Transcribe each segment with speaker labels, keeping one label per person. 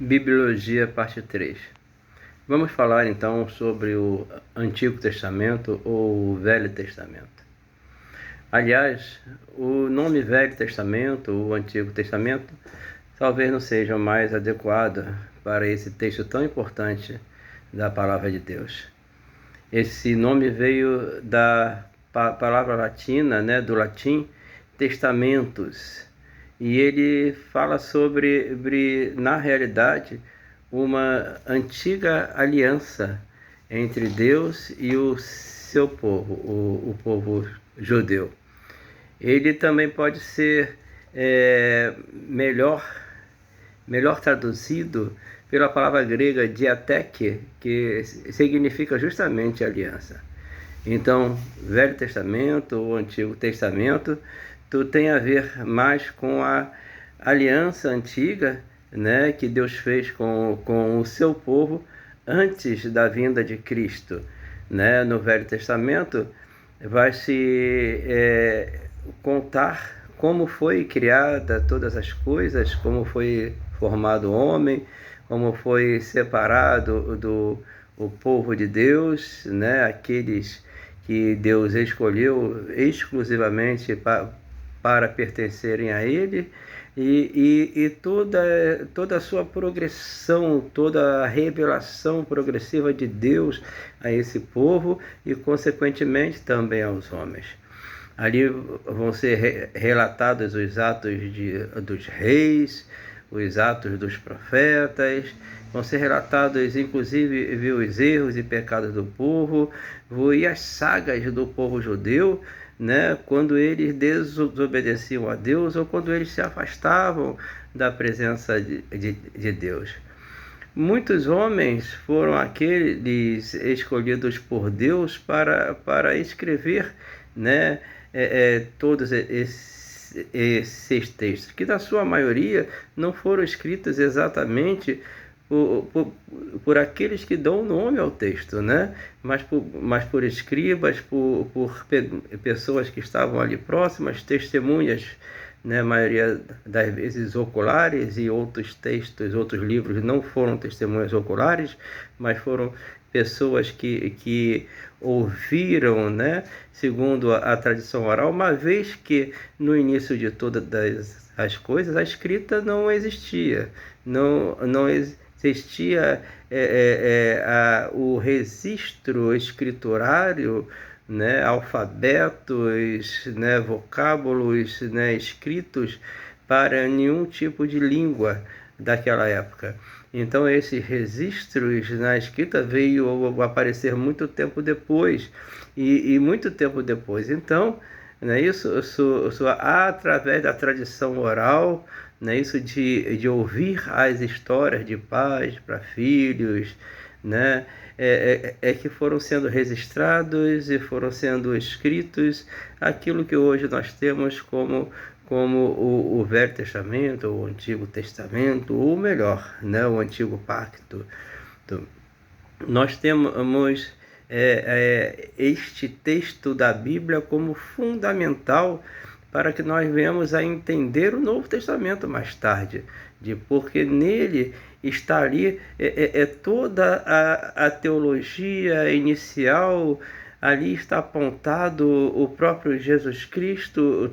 Speaker 1: Bibliologia, parte 3. Vamos falar então sobre o Antigo Testamento ou o Velho Testamento. Aliás, o nome Velho Testamento ou Antigo Testamento talvez não seja o mais adequado para esse texto tão importante da Palavra de Deus. Esse nome veio da palavra latina, do latim, testamentos, e ele fala sobre, na realidade, uma antiga aliança entre Deus e o seu povo, o povo judeu. Ele também pode ser melhor traduzido pela palavra grega diatheke, que significa justamente aliança. Então, Velho Testamento ou Antigo Testamento, tem a ver mais com a aliança antiga, que Deus fez com o seu povo antes da vinda de Cristo. No Velho Testamento vai se contar como foi criada todas as coisas, como foi formado o homem, como foi separado o povo de Deus, aqueles que Deus escolheu exclusivamente para pertencerem a Ele, e toda a sua progressão, toda a revelação progressiva de Deus a esse povo e, consequentemente, também aos homens. Ali vão ser relatados os atos dos reis, os atos dos profetas, vão ser relatados inclusive os erros e pecados do povo e as sagas do povo judeu, quando eles desobedeciam a Deus ou quando eles se afastavam da presença de Deus. Muitos homens foram aqueles escolhidos por Deus para escrever, todos esses textos, que na sua maioria não foram escritos exatamente por aqueles que dão nome ao texto, mas por escribas, por pessoas que estavam ali próximas, testemunhas, a maioria das vezes oculares, e outros textos, outros livros não foram testemunhas oculares, mas foram pessoas que ouviram, segundo a tradição oral, uma vez que no início de todas as coisas a escrita não existia, não existia o registro escriturário, alfabetos, vocábulos, escritos para nenhum tipo de língua daquela época. Então esses registros na escrita veio aparecer muito tempo depois, e muito tempo depois. Então, isso através da tradição oral, isso de ouvir as histórias de pais para filhos, que foram sendo registrados e foram sendo escritos aquilo que hoje nós temos como o Velho Testamento, ou o Antigo Testamento, ou melhor, o Antigo Pacto. Nós temos este texto da Bíblia como fundamental para que nós venhamos a entender o Novo Testamento mais tarde, porque nele está ali toda a teologia inicial. Ali está apontado o próprio Jesus Cristo,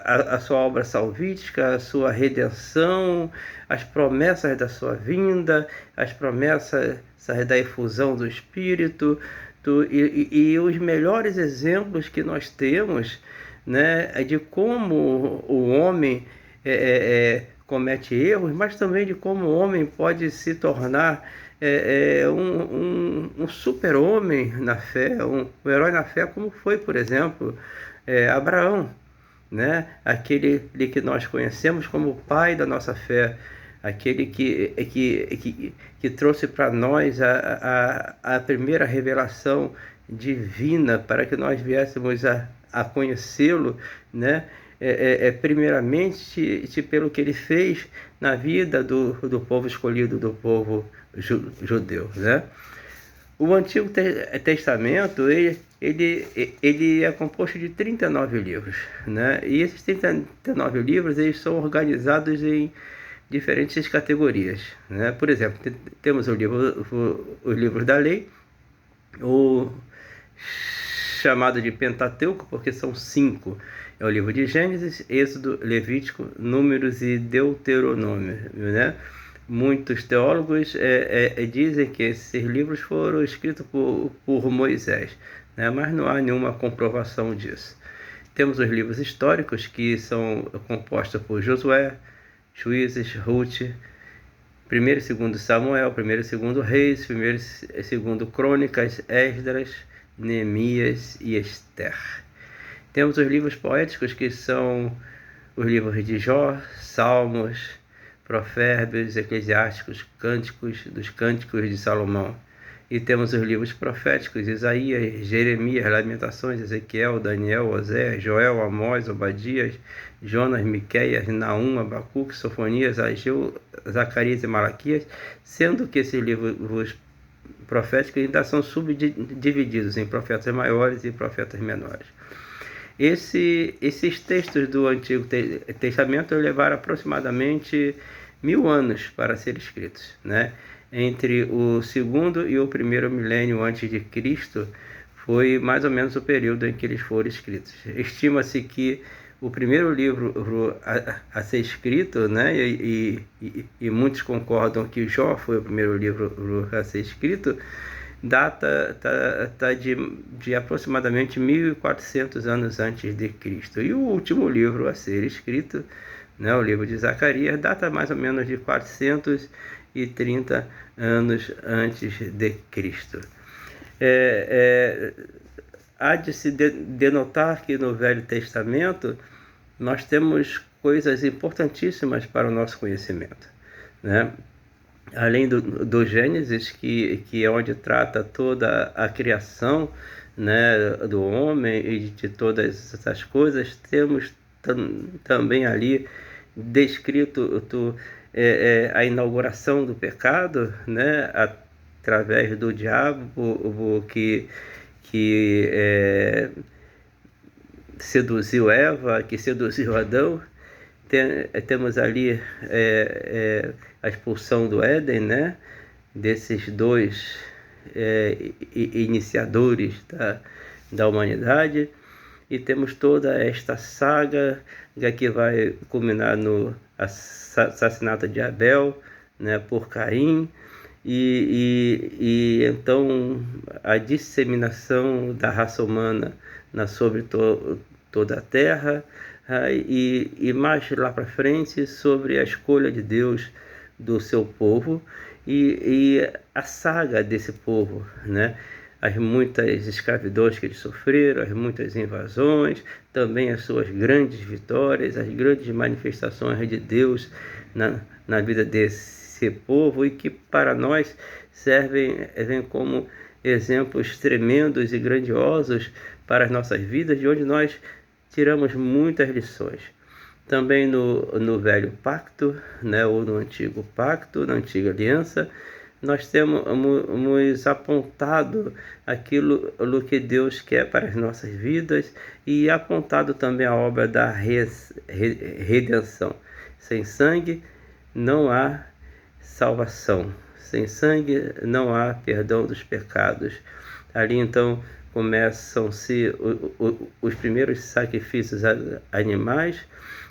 Speaker 1: a sua obra salvífica, a sua redenção, as promessas da sua vinda, as promessas da efusão do Espírito, e os melhores exemplos que nós temos, de como o homem comete erros, mas também de como o homem pode se tornar um super-homem na fé, um herói na fé, como foi, por exemplo, Abraão, aquele que nós conhecemos como o pai da nossa fé, aquele que trouxe para nós a primeira revelação divina para que nós viéssemos a conhecê-lo, primeiramente pelo que ele fez na vida do povo escolhido, do povo judeu. O Antigo Testamento ele é composto de 39 livros, e esses 39 livros eles são organizados em diferentes categorias, né? Por exemplo, temos os livros da lei, o chamado de Pentateuco, porque são 5. É o livro de Gênesis, Êxodo, Levítico, Números e Deuteronômio, né? Muitos teólogos dizem que esses livros foram escritos por Moisés, né? Mas não há nenhuma comprovação disso. Temos os livros históricos, que são compostos por Josué, Juízes, Ruth, 1º e 2º Samuel, 1º e 2º Reis, 1º e 2º Crônicas, Esdras, Neemias e Esther. Temos os livros poéticos, que são os livros de Jó, Salmos, Provérbios, Eclesiásticos, Cânticos, dos Cânticos de Salomão. E temos os livros proféticos, Isaías, Jeremias, Lamentações, Ezequiel, Daniel, Oséias, Joel, Amós, Obadias, Jonas, Miqueias, Naum, Abacuque, Sofonias, Ageu, Zacarias e Malaquias, sendo que esses livros proféticos ainda são subdivididos em profetas maiores e profetas menores. Esses textos do Antigo Testamento levaram aproximadamente 1000 anos para serem escritos, né? Entre o 2º e o 1º milênio antes de Cristo foi mais ou menos o período em que eles foram escritos. Estima-se que o primeiro livro a ser escrito, né, e muitos concordam que Jó foi o primeiro livro a ser escrito, data de aproximadamente 1400 anos antes de Cristo. E o último livro a ser escrito, né, o livro de Zacarias, data mais ou menos de 430 anos antes de Cristo. Há de se denotar que no Velho Testamento nós temos coisas importantíssimas para o nosso conhecimento, né? Além do Gênesis, que é onde trata toda a criação, né, do homem e de todas essas coisas, temos também ali descrito a inauguração do pecado, né, através do diabo que seduziu Eva, que seduziu Adão. Temos ali a expulsão do Éden, né, desses dois iniciadores da humanidade, e temos toda esta saga que vai culminar no assassinato de Abel, né, por Caim, e então a disseminação da raça humana sobre toda a terra, e mais lá para frente sobre a escolha de Deus do seu povo e a saga desse povo, né? As muitas escravidões que eles sofreram, as muitas invasões, também as suas grandes vitórias, as grandes manifestações de Deus na vida desse povo, e que para nós servem como exemplos tremendos e grandiosos para as nossas vidas, de onde nós tiramos muitas lições. Também no Velho Pacto, né, ou no Antigo Pacto, na Antiga Aliança, nós temos apontado aquilo que Deus quer para as nossas vidas, e apontado também a obra da redenção. Sem sangue não há salvação, sem sangue não há perdão dos pecados. Ali então começam-se os primeiros sacrifícios animais,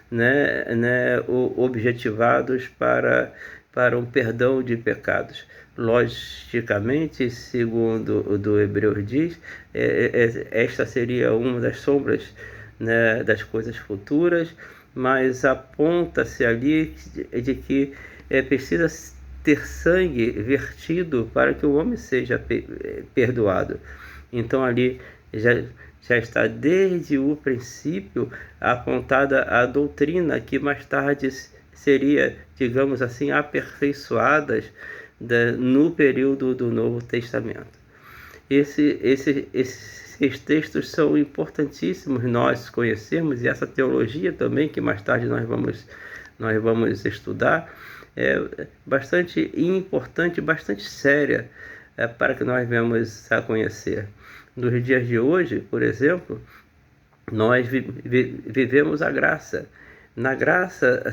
Speaker 1: né, objetivados para um perdão de pecados. Logicamente, segundo o do Hebreus diz, esta seria uma das sombras, né, das coisas futuras, mas aponta-se ali de que precisa ter sangue vertido para que o homem seja perdoado. Então ali já está desde o princípio apontada a doutrina que mais tarde seria, digamos assim, aperfeiçoadas no período do Novo Testamento. Esses textos são importantíssimos nós conhecermos, e essa teologia também, que mais tarde nós vamos estudar, é bastante importante, bastante séria, para que nós venhamos a conhecer. Nos dias de hoje, por exemplo, nós vivemos a graça, Na graça,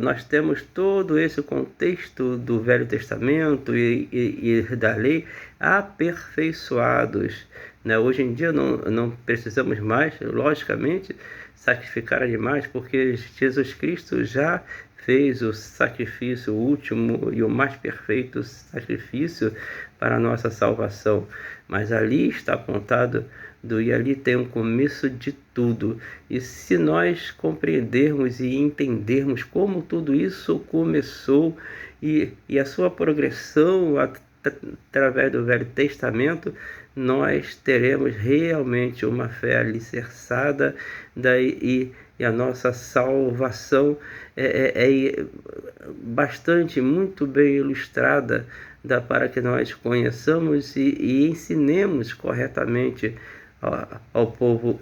Speaker 1: nós temos todo esse contexto do Velho Testamento e da lei aperfeiçoados, né? Hoje em dia não precisamos mais, logicamente, sacrificar animais, porque Jesus Cristo já fez o sacrifício último e o mais perfeito sacrifício para a nossa salvação. Mas ali está apontado e ali tem um começo de tudo. E se nós compreendermos e entendermos como tudo isso começou e a sua progressão através do Velho Testamento, nós teremos realmente uma fé alicerçada e a nossa salvação é bastante, muito bem ilustrada para que nós conheçamos e ensinemos corretamente ao povo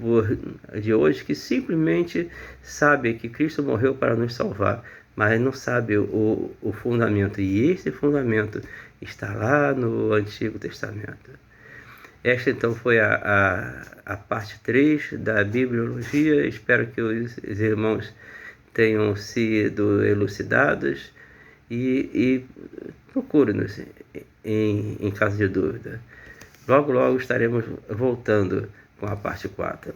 Speaker 1: de hoje, que simplesmente sabe que Cristo morreu para nos salvar, mas não sabe o fundamento. E esse fundamento está lá no Antigo Testamento. Esta então foi a parte 3 da bibliologia. Espero que os irmãos tenham sido elucidados e procure-nos em caso de dúvida. Logo estaremos voltando com a parte 4.